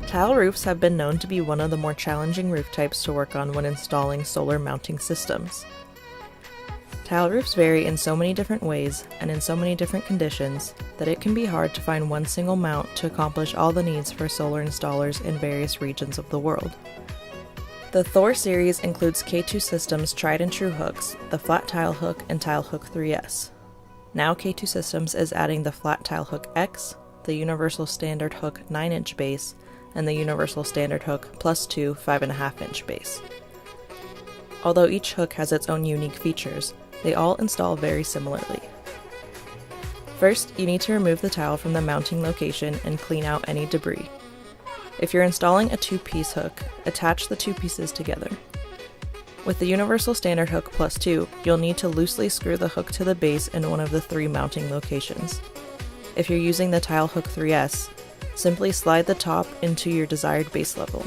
Tile roofs have been known to be one of the more challenging roof types to work on when installing solar mounting systems. Tile roofs vary in so many different ways and in so many different conditions that it can be hard to find one single mount to accomplish all the needs for solar installers in various regions of the world. The Thor series includes K2 Systems' tried and true hooks, the Flat Tile Hook and Tile Hook 3S. Now K2 Systems is adding the Flat Tile Hook X, the Universal Standard Hook 9-inch base, and the Universal Standard Hook +2 5.5-inch base. Although each hook has its own unique features, they all install very similarly. First, you need to remove the tile from the mounting location and clean out any debris. If you're installing a 2-piece hook, attach the 2 pieces together. With the Universal Standard Hook +2, you'll need to loosely screw the hook to the base in one of the 3 mounting locations. If you're using the Tile Hook 3S, simply slide the top into your desired base level.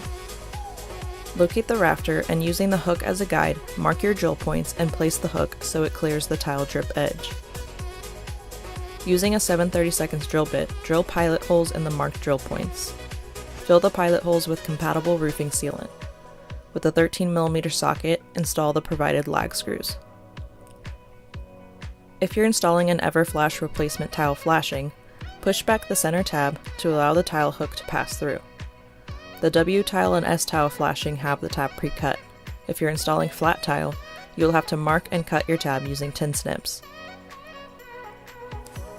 Locate the rafter and using the hook as a guide, mark your drill points and place the hook so it clears the tile drip edge. Using a 7/32 drill bit, drill pilot holes in the marked drill points. Fill the pilot holes with compatible roofing sealant. With a 13mm socket, install the provided lag screws. If you're installing an Everflash replacement tile flashing, push back the center tab to allow the tile hook to pass through. The W tile and S tile flashing have the tab pre-cut. If you're installing flat tile, you'll have to mark and cut your tab using tin snips.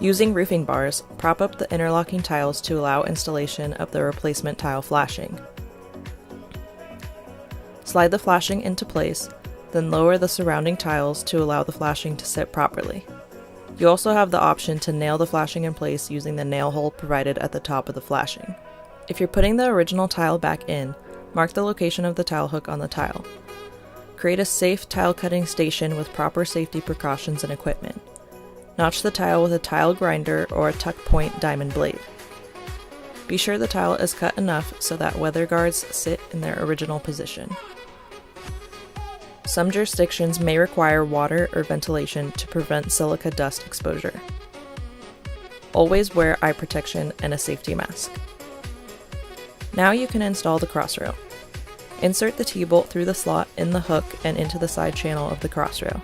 Using roofing bars, prop up the interlocking tiles to allow installation of the replacement tile flashing. Slide the flashing into place, then lower the surrounding tiles to allow the flashing to sit properly. You also have the option to nail the flashing in place using the nail hole provided at the top of the flashing. If you're putting the original tile back in, mark the location of the tile hook on the tile. Create a safe tile cutting station with proper safety precautions and equipment. Notch the tile with a tile grinder or a tuck point diamond blade. Be sure the tile is cut enough so that weather guards sit in their original position. Some jurisdictions may require water or ventilation to prevent silica dust exposure. Always wear eye protection and a safety mask. Now you can install the crossrail. Insert the T-bolt through the slot in the hook and into the side channel of the crossrail.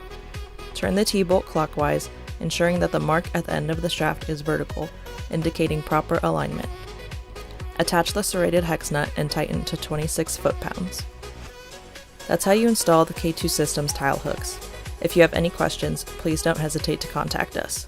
Turn the T-bolt clockwise, ensuring that the mark at the end of the shaft is vertical, indicating proper alignment. Attach the serrated hex nut and tighten to 26 foot-pounds. That's how you install the K2 Systems tile hooks. If you have any questions, please don't hesitate to contact us.